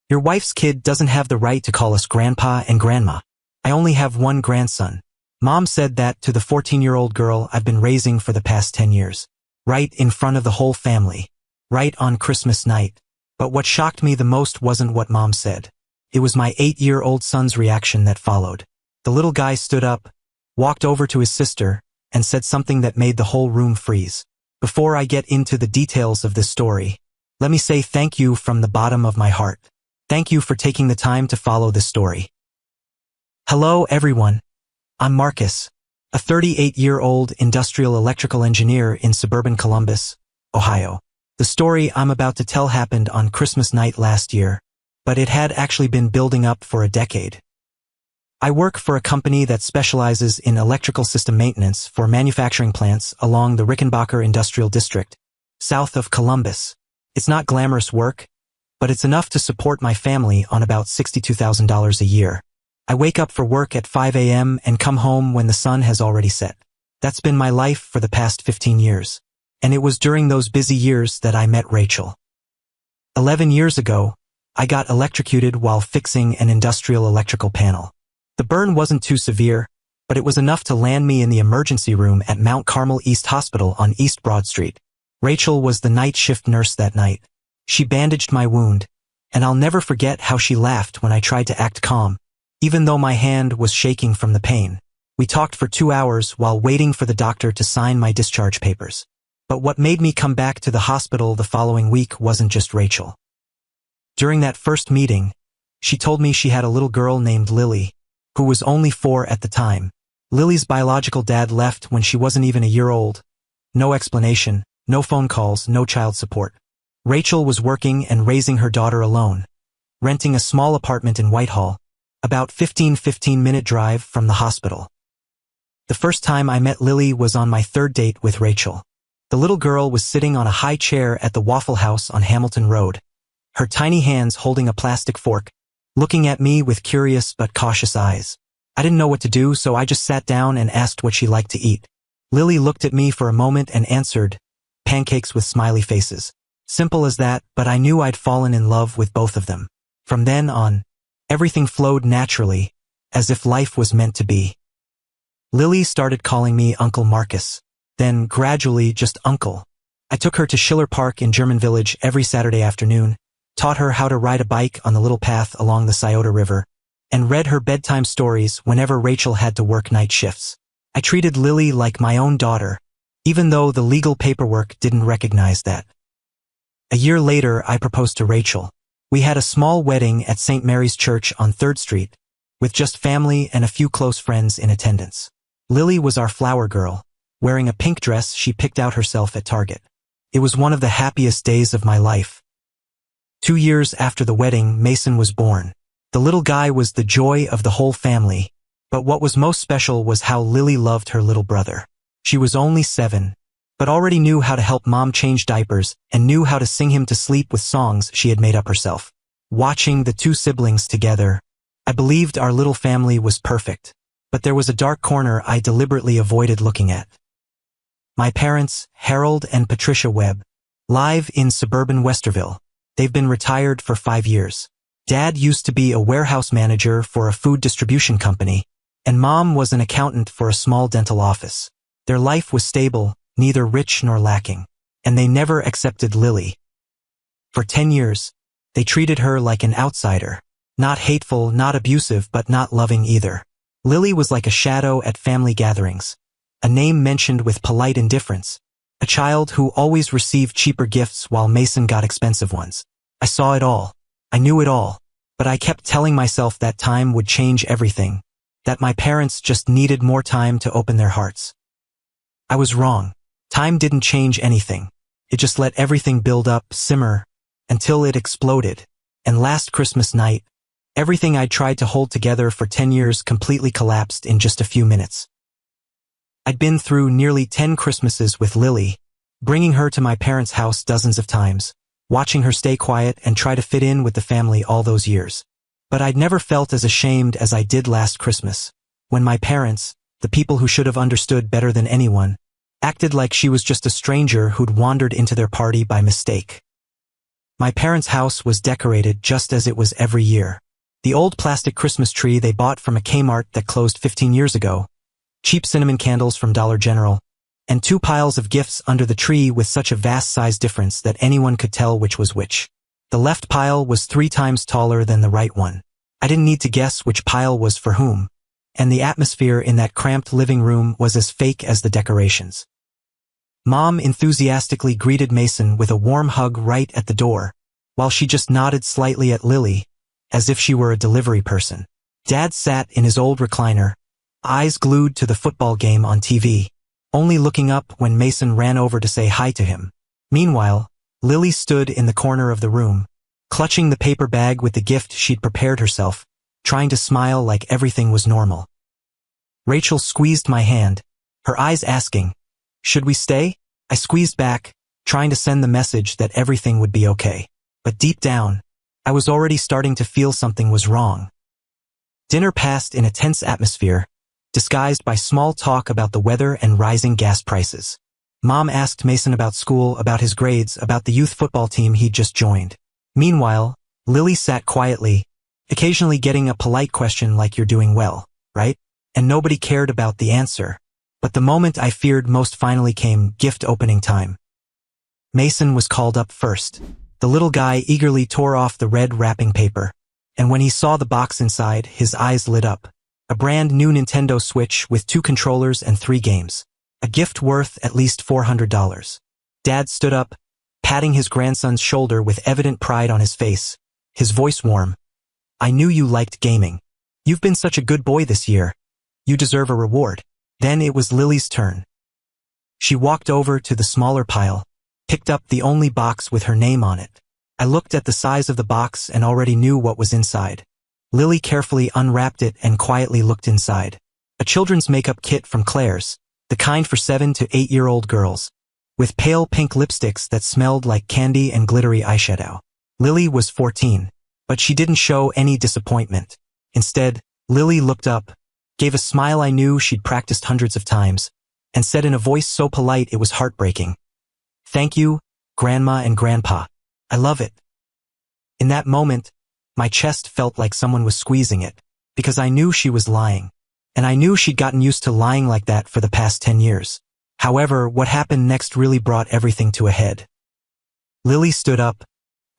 Your wife's kid doesn't have the right to call us grandpa and grandma. I only have one grandson. Mom said that to the 14-year-old girl I've been raising for the past 10 years. Right in front of the whole family. Right on Christmas night. But what shocked me the most wasn't what Mom said. It was my 8-year-old son's reaction that followed. The little guy stood up, walked over to his sister, and said something that made the whole room freeze. Before I get into the details of this story, let me say thank you from the bottom of my heart. Thank you for taking the time to follow this story. Hello everyone. I'm Marcus, a 38-year-old industrial electrical engineer in suburban Columbus, Ohio. The story I'm about to tell happened on Christmas night last year, but it had actually been building up for a decade. I work for a company that specializes in electrical system maintenance for manufacturing plants along the Rickenbacker Industrial District, south of Columbus. It's not glamorous work, but it's enough to support my family on about $62,000 a year. I wake up for work at 5 a.m. and come home when the sun has already set. That's been my life for the past 15 years. And it was during those busy years that I met Rachel. 11 years ago, I got electrocuted while fixing an industrial electrical panel. The burn wasn't too severe, but it was enough to land me in the emergency room at Mount Carmel East Hospital on East Broad Street. Rachel was the night shift nurse that night. She bandaged my wound, and I'll never forget how she laughed when I tried to act calm, even though my hand was shaking from the pain. We talked for 2 hours while waiting for the doctor to sign my discharge papers. But what made me come back to the hospital the following week wasn't just Rachel. During that first meeting, she told me she had a little girl named Lily, who was only 4 at the time. Lily's biological dad left when she wasn't even a year old. No explanation, no phone calls, no child support. Rachel was working and raising her daughter alone, renting a small apartment in Whitehall, about 15-minute drive from the hospital. The first time I met Lily was on my 3rd date with Rachel. The little girl was sitting on a high chair at the Waffle House on Hamilton Road, her tiny hands holding a plastic fork, looking at me with curious but cautious eyes. I didn't know what to do, so I just sat down and asked what she liked to eat. Lily looked at me for a moment and answered, pancakes with smiley faces. Simple as that, but I knew I'd fallen in love with both of them. From then on, everything flowed naturally, as if life was meant to be. Lily started calling me Uncle Marcus, then gradually just Uncle. I took her to Schiller Park in German Village every Saturday afternoon, taught her how to ride a bike on the little path along the Scioto River, and read her bedtime stories whenever Rachel had to work night shifts. I treated Lily like my own daughter, even though the legal paperwork didn't recognize that. A year later, I proposed to Rachel. We had a small wedding at St. Mary's Church on 3rd Street, with just family and a few close friends in attendance. Lily was our flower girl, wearing a pink dress she picked out herself at Target. It was one of the happiest days of my life. 2 years after the wedding, Mason was born. The little guy was the joy of the whole family, but what was most special was how Lily loved her little brother. She was only 7, but already knew how to help Mom change diapers and knew how to sing him to sleep with songs she had made up herself. Watching the 2 siblings together, I believed our little family was perfect, but there was a dark corner I deliberately avoided looking at. My parents, Harold and Patricia Webb, live in suburban Westerville. They've been retired for 5 years. Dad used to be a warehouse manager for a food distribution company, and Mom was an accountant for a small dental office. Their life was stable, neither rich nor lacking, and they never accepted Lily. For 10 years, they treated her like an outsider, not hateful, not abusive, but not loving either. Lily was like a shadow at family gatherings, a name mentioned with polite indifference, a child who always received cheaper gifts while Mason got expensive ones. I saw it all. I knew it all, but I kept telling myself that time would change everything, that my parents just needed more time to open their hearts. I was wrong. Time didn't change anything. It just let everything build up, simmer, until it exploded. And last Christmas night, everything I'd tried to hold together for 10 years completely collapsed in just a few minutes. I'd been through nearly 10 Christmases with Lily, bringing her to my parents' house dozens of times, watching her stay quiet and try to fit in with the family all those years. But I'd never felt as ashamed as I did last Christmas, when my parents, the people who should have understood better than anyone, acted like she was just a stranger who'd wandered into their party by mistake. My parents' house was decorated just as it was every year. The old plastic Christmas tree they bought from a Kmart that closed 15 years ago, cheap cinnamon candles from Dollar General, and 2 piles of gifts under the tree with such a vast size difference that anyone could tell which was which. The left pile was 3 times taller than the right one. I didn't need to guess which pile was for whom, and the atmosphere in that cramped living room was as fake as the decorations. Mom enthusiastically greeted Mason with a warm hug right at the door, while she just nodded slightly at Lily, as if she were a delivery person. Dad sat in his old recliner, eyes glued to the football game on TV, only looking up when Mason ran over to say hi to him. Meanwhile, Lily stood in the corner of the room, clutching the paper bag with the gift she'd prepared herself, trying to smile like everything was normal. Rachel squeezed my hand, her eyes asking, "Should we stay?" I squeezed back, trying to send the message that everything would be okay. But deep down, I was already starting to feel something was wrong. Dinner passed in a tense atmosphere, disguised by small talk about the weather and rising gas prices. Mom asked Mason about school, about his grades, about the youth football team he'd just joined. Meanwhile, Lily sat quietly, occasionally getting a polite question like "You're doing well, right?" And nobody cared about the answer. But the moment I feared most finally came, gift opening time. Mason was called up first. The little guy eagerly tore off the red wrapping paper, and when he saw the box inside, his eyes lit up. A brand new Nintendo Switch with 2 controllers and 3 games. A gift worth at least $400. Dad stood up, patting his grandson's shoulder with evident pride on his face, his voice warm. "I knew you liked gaming. You've been such a good boy this year. You deserve a reward." Then it was Lily's turn. She walked over to the smaller pile, picked up the only box with her name on it. I looked at the size of the box and already knew what was inside. Lily carefully unwrapped it and quietly looked inside. A children's makeup kit from Claire's, the kind for 7 to 8-year-old girls, with pale pink lipsticks that smelled like candy and glittery eyeshadow. Lily was 14, but she didn't show any disappointment. Instead, Lily looked up, gave a smile I knew she'd practiced hundreds of times, and said in a voice so polite it was heartbreaking, "Thank you, Grandma and Grandpa. I love it." In that moment, my chest felt like someone was squeezing it, because I knew she was lying, and I knew she'd gotten used to lying like that for the past 10 years. However, what happened next really brought everything to a head. Lily stood up,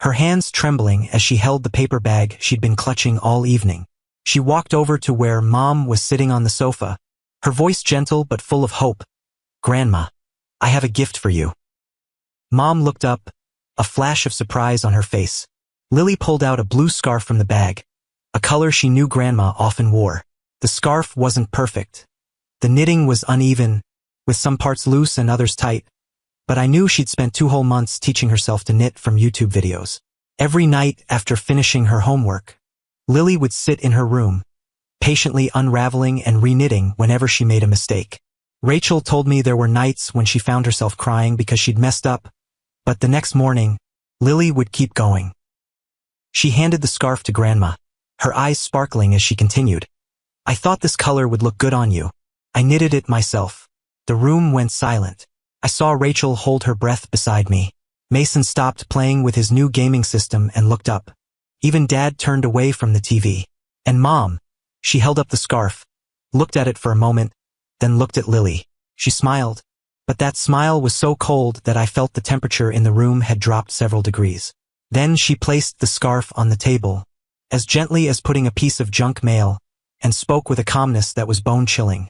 her hands trembling as she held the paper bag she'd been clutching all evening. She walked over to where Mom was sitting on the sofa, her voice gentle but full of hope. "Grandma, I have a gift for you." Mom looked up, a flash of surprise on her face. Lily pulled out a blue scarf from the bag, a color she knew Grandma often wore. The scarf wasn't perfect. The knitting was uneven, with some parts loose and others tight, but I knew she'd spent 2 whole months teaching herself to knit from YouTube videos. Every night after finishing her homework, Lily would sit in her room, patiently unraveling and reknitting whenever she made a mistake. Rachel told me there were nights when she found herself crying because she'd messed up, but the next morning, Lily would keep going. She handed the scarf to Grandma, her eyes sparkling as she continued. "I thought this color would look good on you. I knitted it myself." The room went silent. I saw Rachel hold her breath beside me. Mason stopped playing with his new gaming system and looked up. Even Dad turned away from the TV. And Mom, she held up the scarf, looked at it for a moment, then looked at Lily. She smiled, but that smile was so cold that I felt the temperature in the room had dropped several degrees. Then she placed the scarf on the table, as gently as putting a piece of junk mail, and spoke with a calmness that was bone-chilling.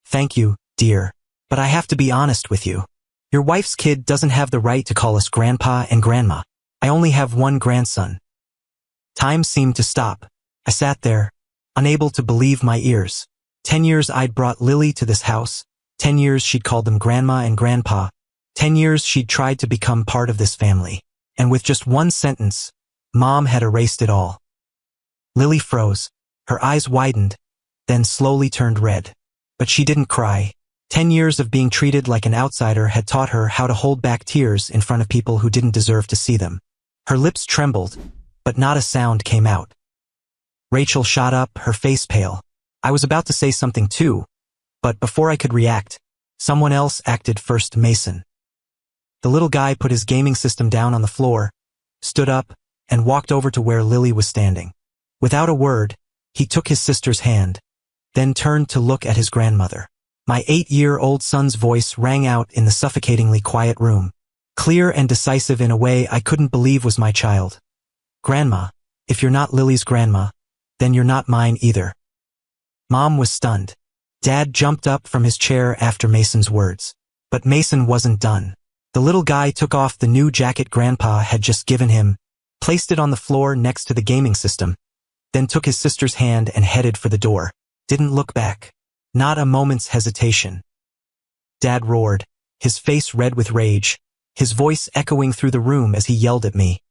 "Thank you, dear, but I have to be honest with you. Your wife's kid doesn't have the right to call us Grandpa and Grandma. I only have one grandson." Time seemed to stop. I sat there, unable to believe my ears. 10 years I'd brought Lily to this house, 10 years she'd called them Grandma and Grandpa, 10 years she'd tried to become part of this family. And with just one sentence, Mom had erased it all. Lily froze, her eyes widened, then slowly turned red. But she didn't cry. 10 years of being treated like an outsider had taught her how to hold back tears in front of people who didn't deserve to see them. Her lips trembled, but not a sound came out. Rachel shot up, her face pale. I was about to say something too, but before I could react, someone else acted first. Mason. The little guy put his gaming system down on the floor, stood up, and walked over to where Lily was standing. Without a word, he took his sister's hand, then turned to look at his grandmother. My 8-year-old son's voice rang out in the suffocatingly quiet room, clear and decisive in a way I couldn't believe was my child. "Grandma, if you're not Lily's grandma, then you're not mine either." Mom was stunned. Dad jumped up from his chair after Mason's words. But Mason wasn't done. The little guy took off the new jacket Grandpa had just given him, placed it on the floor next to the gaming system, then took his sister's hand and headed for the door. Didn't look back. Not a moment's hesitation. Dad roared, his face red with rage, his voice echoing through the room as he yelled at me.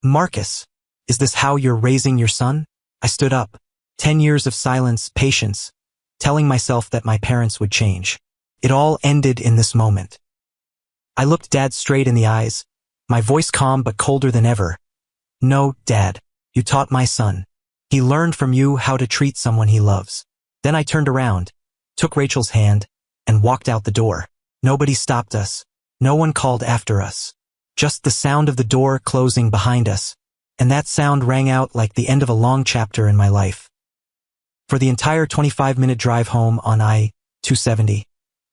"Marcus, is this how you're raising your son?" I stood up. 10 years of silence, patience, telling myself that my parents would change. It all ended in this moment. I looked Dad straight in the eyes, my voice calm but colder than ever. "No, Dad, you taught my son. He learned from you how to treat someone he loves." Then I turned around, took Rachel's hand, and walked out the door. Nobody stopped us. No one called after us. Just the sound of the door closing behind us, and that sound rang out like the end of a long chapter in my life. For the entire 25-minute drive home on I-270,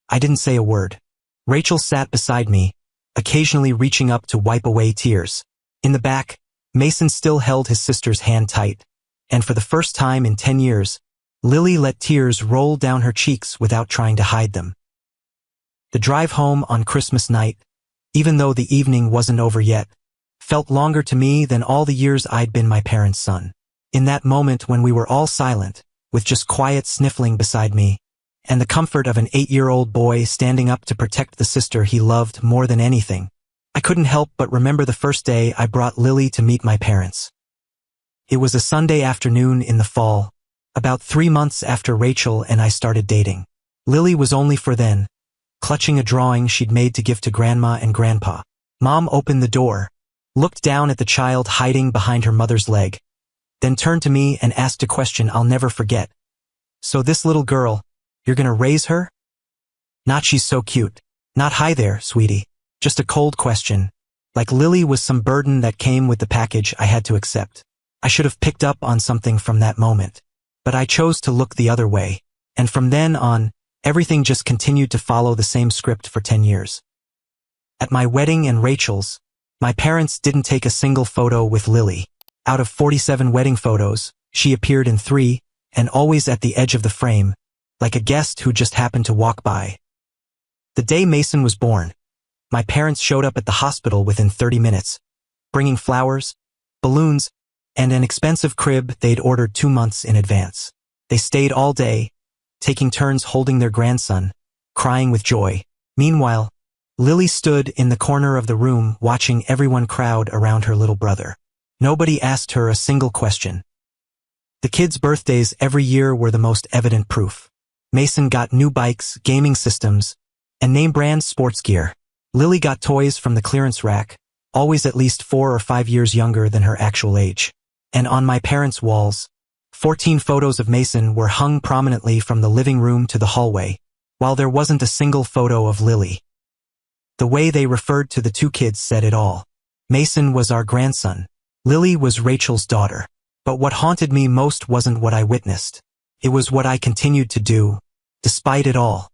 I didn't say a word. Rachel sat beside me, occasionally reaching up to wipe away tears. In the back, Mason still held his sister's hand tight, and for the first time in 10 years, Lily let tears roll down her cheeks without trying to hide them. The drive home on Christmas night, even though the evening wasn't over yet, felt longer to me than all the years I'd been my parents' son. In that moment when we were all silent, with just quiet sniffling beside me, and the comfort of an 8-year-old boy standing up to protect the sister he loved more than anything, I couldn't help but remember the first day I brought Lily to meet my parents. It was a Sunday afternoon in the fall, about 3 months after Rachel and I started dating. Lily was only 4 then, clutching a drawing she'd made to give to Grandma and Grandpa. Mom opened the door, looked down at the child hiding behind her mother's leg, then turned to me and asked a question I'll never forget. "So this little girl, you're gonna raise her?" Not "she's so cute." Not "hi there, sweetie." Just a cold question, like Lily was some burden that came with the package I had to accept. I should have picked up on something from that moment, but I chose to look the other way, and from then on, everything just continued to follow the same script for 10 years. At my wedding and Rachel's, my parents didn't take a single photo with Lily. Out of 47 wedding photos, she appeared in 3, and always at the edge of the frame, like a guest who just happened to walk by. The day Mason was born, my parents showed up at the hospital within 30 minutes, bringing flowers, balloons, and an expensive crib they'd ordered 2 months in advance. They stayed all day, taking turns holding their grandson, crying with joy. Meanwhile, Lily stood in the corner of the room watching everyone crowd around her little brother. Nobody asked her a single question. The kids' birthdays every year were the most evident proof. Mason got new bikes, gaming systems, and name-brand sports gear. Lily got toys from the clearance rack, always at least 4 or 5 years younger than her actual age. And on my parents' walls, 14 photos of Mason were hung prominently from the living room to the hallway, while there wasn't a single photo of Lily. The way they referred to the 2 kids said it all. Mason was our grandson. Lily was Rachel's daughter. But what haunted me most wasn't what I witnessed. It was what I continued to do, despite it all.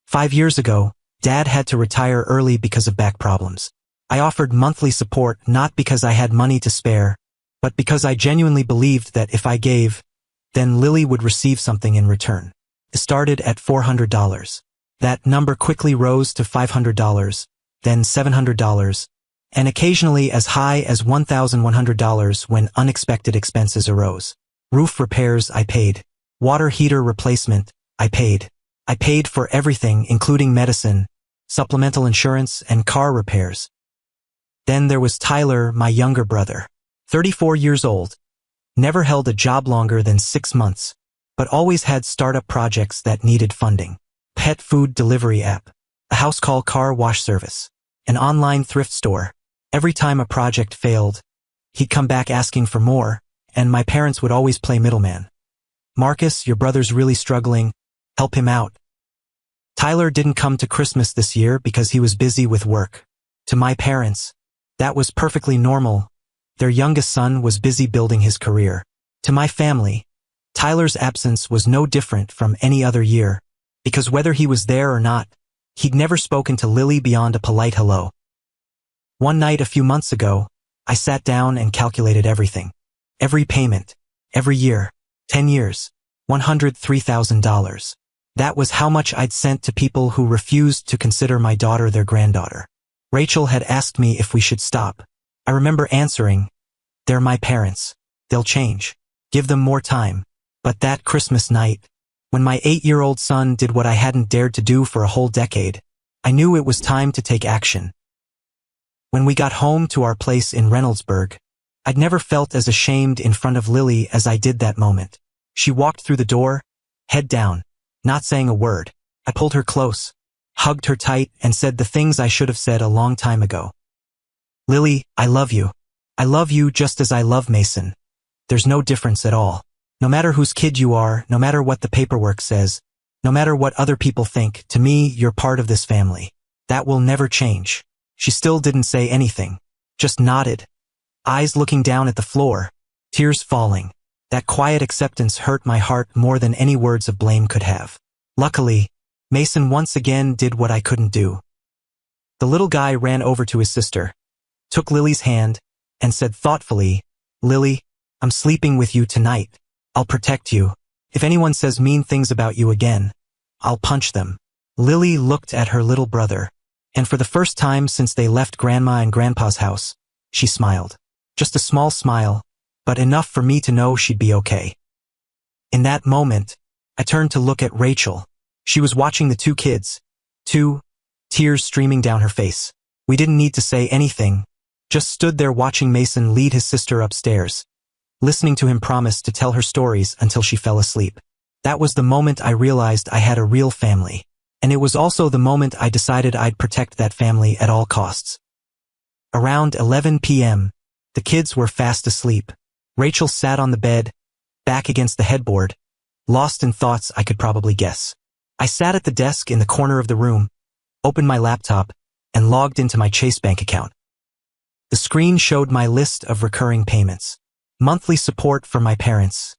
5 years ago, Dad had to retire early because of back problems. I offered monthly support not because I had money to spare, but because I genuinely believed that if I gave, then Lily would receive something in return. It started at $400. That number quickly rose to $500, then $700, and occasionally as high as $1,100 when unexpected expenses arose. Roof repairs I paid. Water heater replacement I paid. I paid for everything including medicine, supplemental insurance, and car repairs. Then there was Tyler, my younger brother. 34 years old. Never held a job longer than 6 months, but always had startup projects that needed funding. Pet food delivery app. A house call car wash service. An online thrift store. Every time a project failed, he'd come back asking for more, and my parents would always play middleman. "Marcus, your brother's really struggling. Help him out." Tyler didn't come to Christmas this year because he was busy with work. To my parents, That was perfectly normal. Their youngest son was busy building his career. To my family, Tyler's absence was no different from any other year, because whether he was there or not, he'd never spoken to Lily beyond a polite hello. One night a few months ago, I sat down and calculated everything. Every payment, every year, 10 years, $103,000. That was how much I'd sent to people who refused to consider my daughter their granddaughter. Rachel had asked me if we should stop. I remember answering, "They're my parents. They'll change. Give them more time." But that Christmas night, when my 8-year-old son did what I hadn't dared to do for a whole decade, I knew it was time to take action. When we got home to our place in Reynoldsburg, I'd never felt as ashamed in front of Lily as I did that moment. She walked through the door, head down, not saying a word. I pulled her close, hugged her tight, and said the things I should have said a long time ago. "Lily, I love you. I love you just as I love Mason. There's no difference at all. No matter whose kid you are, no matter what the paperwork says, no matter what other people think, to me, you're part of this family. That will never change." She still didn't say anything, just nodded, eyes looking down at the floor, tears falling. That quiet acceptance hurt my heart more than any words of blame could have. Luckily, Mason once again did what I couldn't do. The little guy ran over to his sister, took Lily's hand, and said thoughtfully, "Lily, I'm sleeping with you tonight. I'll protect you. If anyone says mean things about you again, I'll punch them." Lily looked at her little brother, and for the first time since they left Grandma and Grandpa's house, she smiled. Just a small smile, but enough for me to know she'd be okay. In that moment, I turned to look at Rachel. She was watching the two kids, tears streaming down her face. We didn't need to say anything, just stood there watching Mason lead his sister upstairs, listening to him promise to tell her stories until she fell asleep. That was the moment I realized I had a real family, and it was also the moment I decided I'd protect that family at all costs. Around 11 p.m., the kids were fast asleep. Rachel sat on the bed, back against the headboard, lost in thoughts I could probably guess. I sat at the desk in the corner of the room, opened my laptop, and logged into my Chase bank account. The screen showed my list of recurring payments. Monthly support for my parents,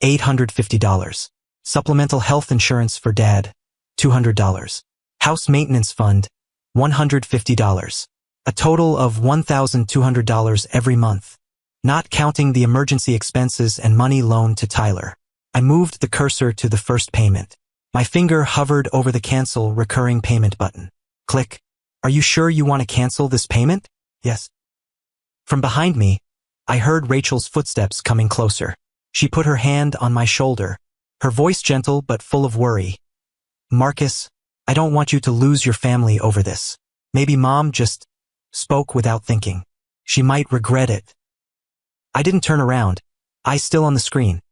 $850. Supplemental health insurance for Dad, $200. House maintenance fund, $150. A total of $1,200 every month, not counting the emergency expenses and money loaned to Tyler. I moved the cursor to the first payment. My finger hovered over the cancel recurring payment button. Click. "Are you sure you want to cancel this payment?" "Yes." From behind me, I heard Rachel's footsteps coming closer. She put her hand on my shoulder, her voice gentle but full of worry. "Marcus, I don't want you to lose your family over this. Maybe Mom just spoke without thinking. She might regret it." I didn't turn around, eyes still on the screen.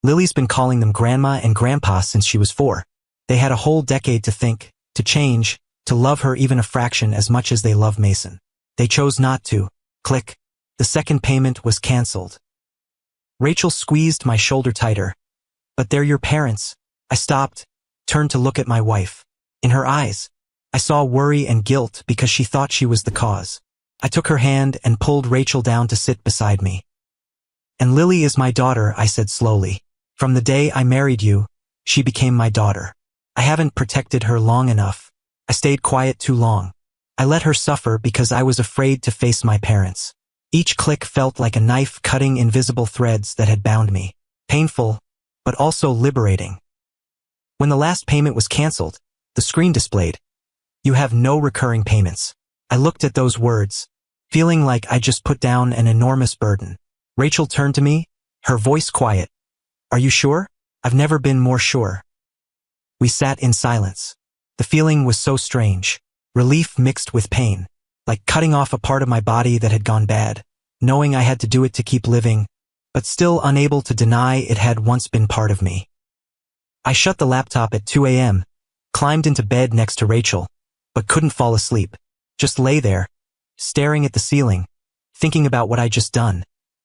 Lily's been calling them Grandma and Grandpa since she was 4. They had a whole decade to think, to change, to love her even a fraction as much as they love Mason. They chose not to. Click. The second payment was canceled. Rachel squeezed my shoulder tighter. "But they're your parents." I stopped, turned to look at my wife. In her eyes, I saw worry and guilt because she thought she was the cause. I took her hand and pulled Rachel down to sit beside me. "And Lily is my daughter," I said slowly. "From the day I married you, she became my daughter. I haven't protected her long enough. I stayed quiet too long. I let her suffer because I was afraid to face my parents." Each click felt like a knife cutting invisible threads that had bound me. Painful, but also liberating. When the last payment was canceled, the screen displayed, "You have no recurring payments." I looked at those words, feeling like I just put down an enormous burden. Rachel turned to me, her voice quiet. "Are you sure?" "I've never been more sure." We sat in silence. The feeling was so strange, relief mixed with pain, like cutting off a part of my body that had gone bad, knowing I had to do it to keep living, but still unable to deny it had once been part of me. I shut the laptop at 2 a.m., climbed into bed next to Rachel, but couldn't fall asleep. Just lay there, staring at the ceiling, thinking about what I'd just done,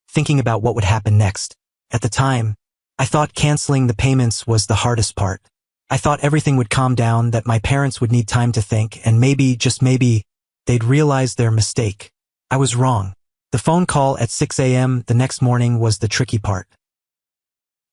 thinking about what would happen next. At the time, I thought canceling the payments was the hardest part. I thought everything would calm down, that my parents would need time to think, and maybe, just maybe, they'd realize their mistake. I was wrong. The phone call at 6 a.m. the next morning was the tricky part.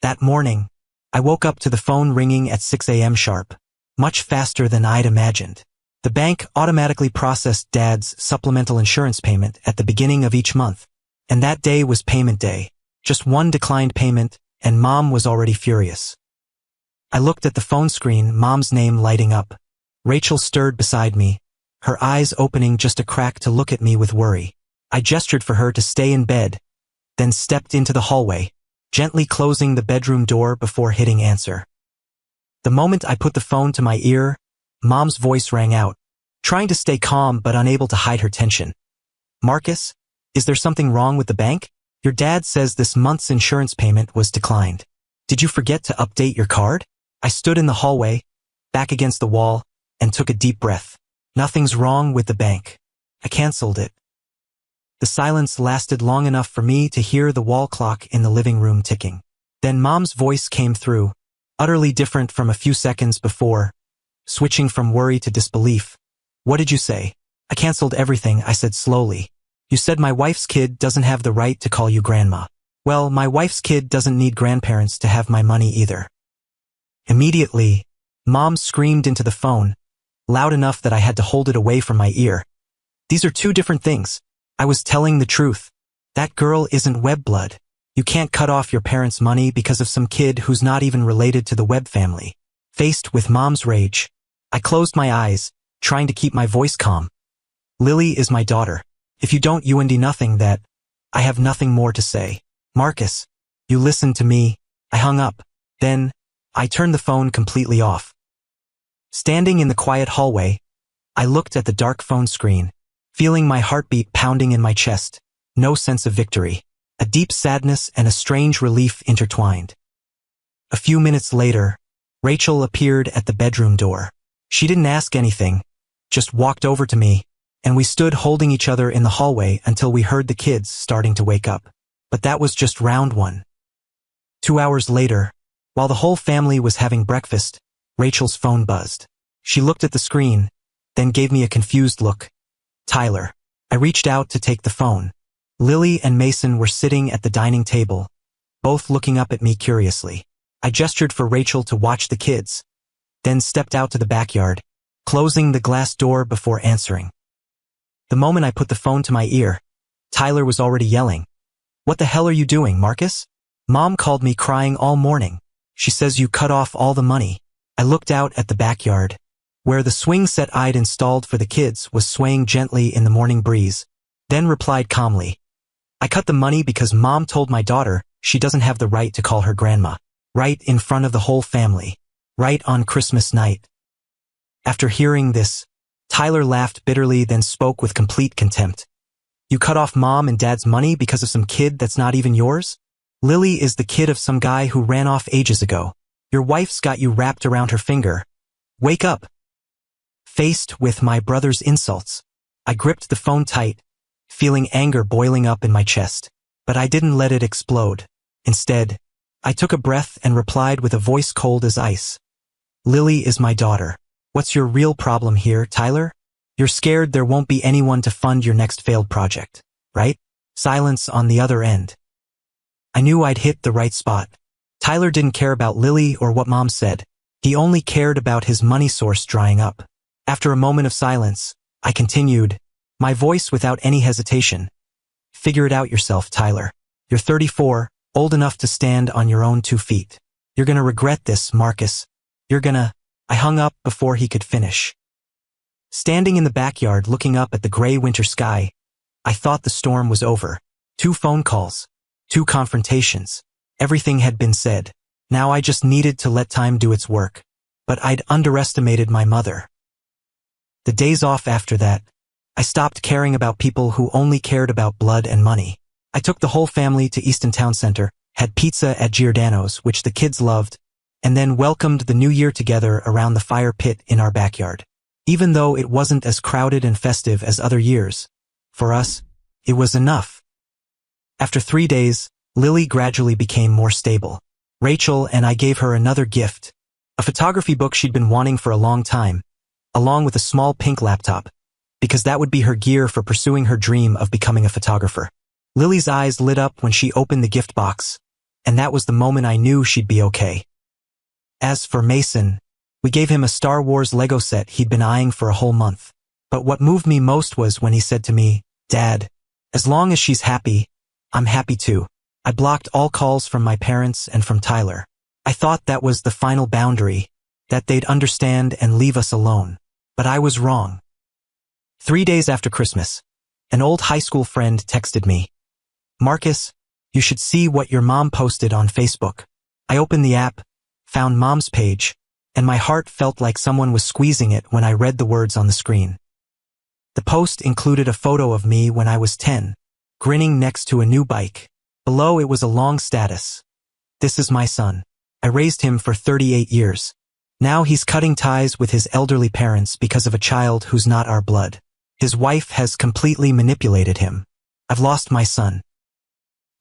That morning, I woke up to the phone ringing at 6 a.m. sharp, much faster than I'd imagined. The bank automatically processed Dad's supplemental insurance payment at the beginning of each month, and that day was payment day. Just one declined payment, and Mom was already furious. I looked at the phone screen, Mom's name lighting up. Rachel stirred beside me, her eyes opening just a crack to look at me with worry. I gestured for her to stay in bed, then stepped into the hallway, gently closing the bedroom door before hitting answer. The moment I put the phone to my ear, Mom's voice rang out, trying to stay calm but unable to hide her tension. Marcus, is there something wrong with the bank? Your dad says this month's insurance payment was declined. Did you forget to update your card? I stood in the hallway, back against the wall, and took a deep breath. Nothing's wrong with the bank. I canceled it. The silence lasted long enough for me to hear the wall clock in the living room ticking. Then Mom's voice came through, utterly different from a few seconds before, switching from worry to disbelief. What did you say? I canceled everything, I said slowly. You said my wife's kid doesn't have the right to call you grandma. Well, my wife's kid doesn't need grandparents to have my money either. Immediately, Mom screamed into the phone, loud enough that I had to hold it away from my ear. These are two different things. I was telling the truth. That girl isn't Webb blood. You can't cut off your parents' money because of some kid who's not even related to the Webb family. Faced with Mom's rage, I closed my eyes, trying to keep my voice calm. Lily is my daughter. If you don't, you do nothing that. I have nothing more to say. Marcus, you listen to me. I hung up. Then, I turned the phone completely off. Standing in the quiet hallway, I looked at the dark phone screen, feeling my heartbeat pounding in my chest, no sense of victory, a deep sadness and a strange relief intertwined. A few minutes later, Rachel appeared at the bedroom door. She didn't ask anything, just walked over to me, and we stood holding each other in the hallway until we heard the kids starting to wake up. But that was just round one. 2 hours later, while the whole family was having breakfast, Rachel's phone buzzed. She looked at the screen, then gave me a confused look. Tyler. I reached out to take the phone. Lily and Mason were sitting at the dining table, both looking up at me curiously. I gestured for Rachel to watch the kids, then stepped out to the backyard, closing the glass door before answering. The moment I put the phone to my ear, Tyler was already yelling. What the hell are you doing, Marcus? Mom called me crying all morning. She says you cut off all the money. I looked out at the backyard, where the swing set I'd installed for the kids was swaying gently in the morning breeze, then replied calmly. I cut the money because Mom told my daughter she doesn't have the right to call her grandma, right in front of the whole family, right on Christmas night. After hearing this, Tyler laughed bitterly, then spoke with complete contempt. You cut off Mom and Dad's money because of some kid that's not even yours? Lily is the kid of some guy who ran off ages ago. Your wife's got you wrapped around her finger. Wake up. Faced with my brother's insults, I gripped the phone tight, feeling anger boiling up in my chest. But I didn't let it explode. Instead, I took a breath and replied with a voice cold as ice. Lily is my daughter. What's your real problem here, Tyler? You're scared there won't be anyone to fund your next failed project, right? Silence on the other end. I knew I'd hit the right spot. Tyler didn't care about Lily or what Mom said. He only cared about his money source drying up. After a moment of silence, I continued, my voice without any hesitation. Figure it out yourself, Tyler. You're 34, old enough to stand on your own 2 feet. You're gonna regret this, Marcus. I hung up before he could finish. Standing in the backyard looking up at the gray winter sky, I thought the storm was over. 2 phone calls, 2 confrontations. Everything had been said. Now I just needed to let time do its work. But I'd underestimated my mother. The days off after that, I stopped caring about people who only cared about blood and money. I took the whole family to Easton Town Center, had pizza at Giordano's, which the kids loved, and then welcomed the new year together around the fire pit in our backyard. Even though it wasn't as crowded and festive as other years, for us, it was enough. After 3 days, Lily gradually became more stable. Rachel and I gave her another gift, a photography book she'd been wanting for a long time, along with a small pink laptop, because that would be her gear for pursuing her dream of becoming a photographer. Lily's eyes lit up when she opened the gift box, and that was the moment I knew she'd be okay. As for Mason, we gave him a Star Wars Lego set he'd been eyeing for a whole month. But what moved me most was when he said to me, "Dad, as long as she's happy, I'm happy too." I blocked all calls from my parents and from Tyler. I thought that was the final boundary, that they'd understand and leave us alone. But I was wrong. 3 days after Christmas, an old high school friend texted me, "Marcus, you should see what your mom posted on Facebook." I opened the app, found Mom's page, and my heart felt like someone was squeezing it when I read the words on the screen. The post included a photo of me when I was 10, grinning next to a new bike. Below it was a long status. "This is my son. I raised him for 38 years. Now he's cutting ties with his elderly parents because of a child who's not our blood. His wife has completely manipulated him. I've lost my son."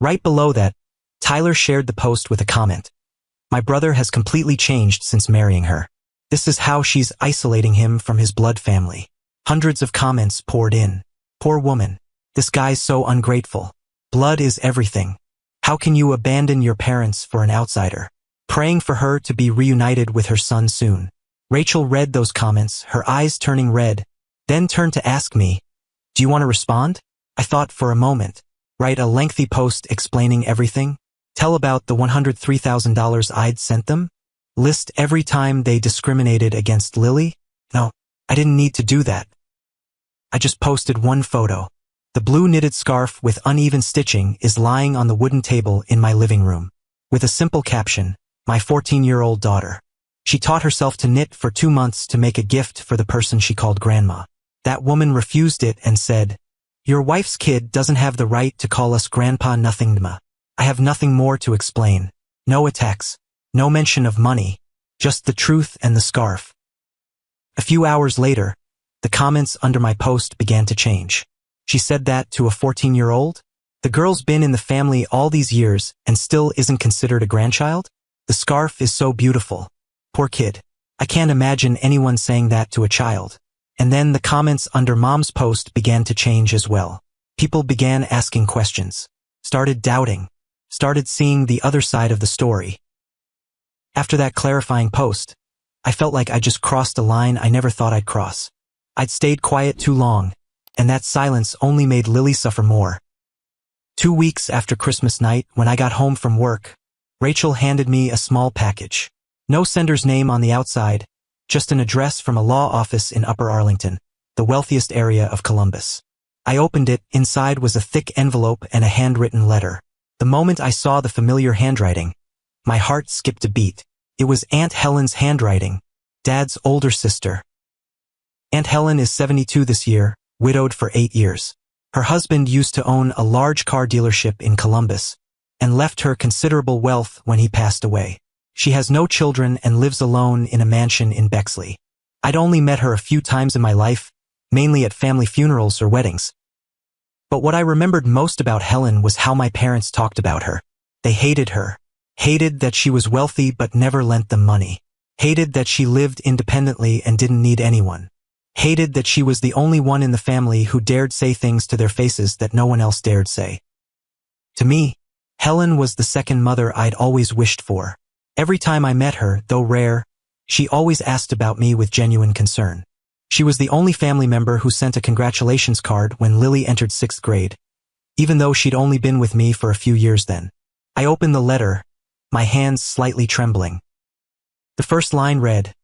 Right below that, Tyler shared the post with a comment. "My brother has completely changed since marrying her. This is how she's isolating him from his blood family." Hundreds of comments poured in. "Poor woman. This guy's so ungrateful. Blood is everything. How can you abandon your parents for an outsider?" Praying for her to be reunited with her son soon. Rachel read those comments, her eyes turning red, then turned to ask me, "Do you want to respond?" I thought for a moment. Write a lengthy post explaining everything? Tell about the $103,000 I'd sent them? List every time they discriminated against Lily? No, I didn't need to do that. I just posted one photo. The blue knitted scarf with uneven stitching is lying on the wooden table in my living room, with a simple caption, "My 14-year-old daughter. She taught herself to knit for 2 months to make a gift for the person she called grandma. That woman refused it and said, 'Your wife's kid doesn't have the right to call us grandpa nothingma.' I have nothing more to explain. No attacks, no mention of money, just the truth and the scarf." A few hours later, the comments under my post began to change. "She said that to a 14-year-old? The girl's been in the family all these years and still isn't considered a grandchild? The scarf is so beautiful. Poor kid. I can't imagine anyone saying that to a child." And then the comments under Mom's post began to change as well. People began asking questions, started doubting, started seeing the other side of the story. After that clarifying post, I felt like I just crossed a line I never thought I'd cross. I'd stayed quiet too long, and that silence only made Lily suffer more. 2 weeks after Christmas night, when I got home from work, Rachel handed me a small package. No sender's name on the outside, just an address from a law office in Upper Arlington, the wealthiest area of Columbus. I opened it. Inside was a thick envelope and a handwritten letter. The moment I saw the familiar handwriting, my heart skipped a beat. It was Aunt Helen's handwriting, Dad's older sister. Aunt Helen is 72 this year, widowed for 8 years. Her husband used to own a large car dealership in Columbus, and left her considerable wealth when he passed away. She has no children and lives alone in a mansion in Bexley. I'd only met her a few times in my life, mainly at family funerals or weddings. But what I remembered most about Helen was how my parents talked about her. They hated her. Hated that she was wealthy but never lent them money. Hated that she lived independently and didn't need anyone. Hated that she was the only one in the family who dared say things to their faces that no one else dared say. To me, Helen was the second mother I'd always wished for. Every time I met her, though rare, she always asked about me with genuine concern. She was the only family member who sent a congratulations card when Lily entered 6th grade, even though she'd only been with me for a few years then. I opened the letter, my hands slightly trembling. The first line read,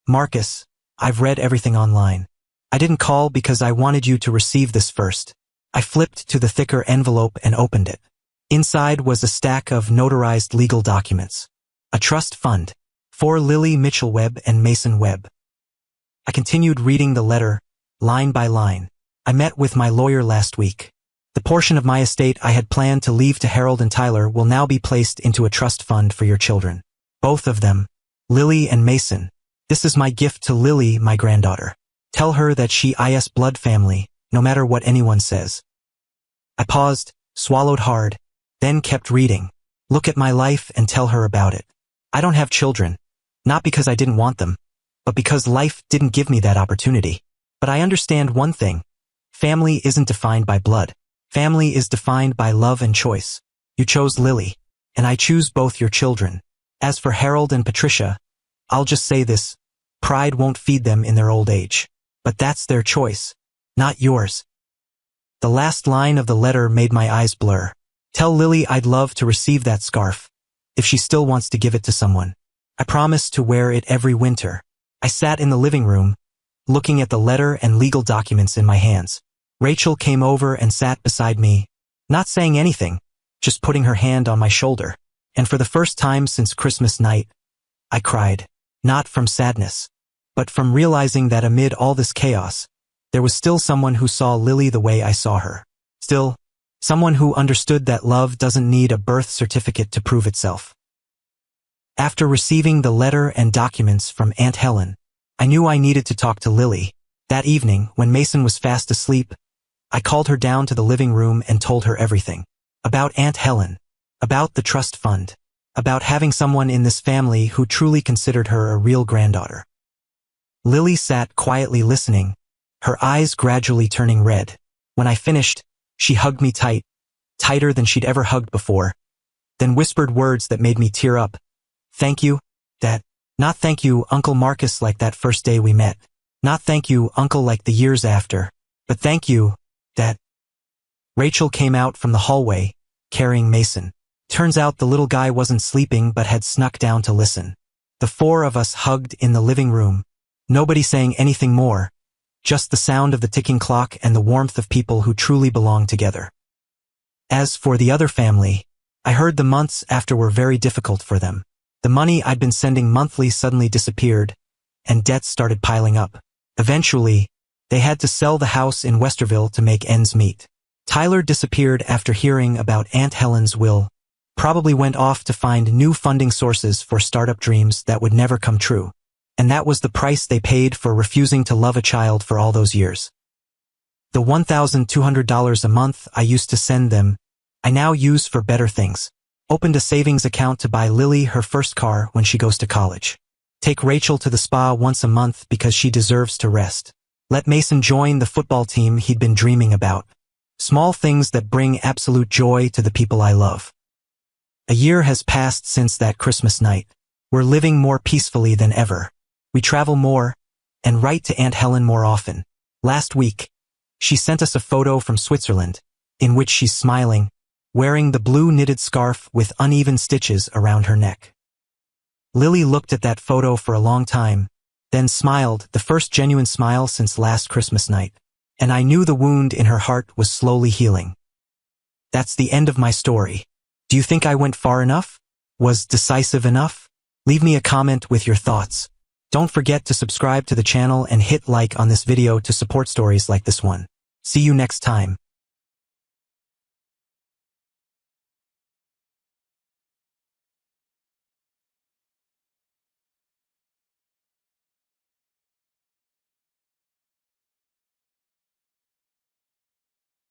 "Marcus, I've read everything online. I didn't call because I wanted you to receive this first." I flipped to the thicker envelope and opened it. Inside was a stack of notarized legal documents. A trust fund for Lily Mitchell Webb and Mason Webb. I continued reading the letter, line by line. "I met with my lawyer last week. The portion of my estate I had planned to leave to Harold and Tyler will now be placed into a trust fund for your children. Both of them, Lily and Mason. This is my gift to Lily, my granddaughter. Tell her that she is blood family, no matter what anyone says." I paused, swallowed hard, then kept reading. "Look at my life and tell her about it. I don't have children, not because I didn't want them, but because life didn't give me that opportunity. But I understand one thing, Family isn't defined by blood. Family is defined by love and choice. You chose Lily, and I choose both your children. As for Harold and Patricia, I'll just say this, pride won't feed them in their old age. But that's their choice, not yours. The last line of the letter made my eyes blur. Tell Lily I'd love to receive that scarf, if she still wants to give it to someone. I promise to wear it every winter. I sat in the living room, looking at the letter and legal documents in my hands. Rachel came over and sat beside me, not saying anything, just putting her hand on my shoulder. And for the first time since Christmas night, I cried, not from sadness, but from realizing that amid all this chaos, there was still someone who saw Lily the way I saw her. Still, someone who understood that love doesn't need a birth certificate to prove itself. After receiving the letter and documents from Aunt Helen, I knew I needed to talk to Lily. That evening, when Mason was fast asleep, I called her down to the living room and told her everything. About Aunt Helen, about the trust fund, about having someone in this family who truly considered her a real granddaughter. Lily sat quietly listening, her eyes gradually turning red. When I finished, she hugged me tight, tighter than she'd ever hugged before, then whispered words that made me tear up. Thank you, Dad. Not thank you, Uncle Marcus, like that first day we met. Not thank you, Uncle, like the years after. But thank you, Dad. Rachel came out from the hallway, carrying Mason. Turns out the little guy wasn't sleeping but had snuck down to listen. The four of us hugged in the living room, nobody saying anything more, just the sound of the ticking clock and the warmth of people who truly belong together. As for the other family, I heard the months after were very difficult for them. The money I'd been sending monthly suddenly disappeared, and debts started piling up. Eventually, they had to sell the house in Westerville to make ends meet. Tyler disappeared after hearing about Aunt Helen's will, probably went off to find new funding sources for startup dreams that would never come true. And that was the price they paid for refusing to love a child for all those years. The $1,200 a month I used to send them, I now use for better things. Opened a savings account to buy Lily her first car when she goes to college. Take Rachel to the spa once a month because she deserves to rest. Let Mason join the football team he'd been dreaming about. Small things that bring absolute joy to the people I love. A year has passed since that Christmas night. We're living more peacefully than ever. We travel more, and write to Aunt Helen more often. Last week, she sent us a photo from Switzerland, in which she's smiling, wearing the blue knitted scarf with uneven stitches around her neck. Lily looked at that photo for a long time, then smiled, the first genuine smile since last Christmas night, and I knew the wound in her heart was slowly healing. That's the end of my story. Do you think I went far enough? Was decisive enough? Leave me a comment with your thoughts. Don't forget to subscribe to the channel and hit like on this video to support stories like this one. See you next time.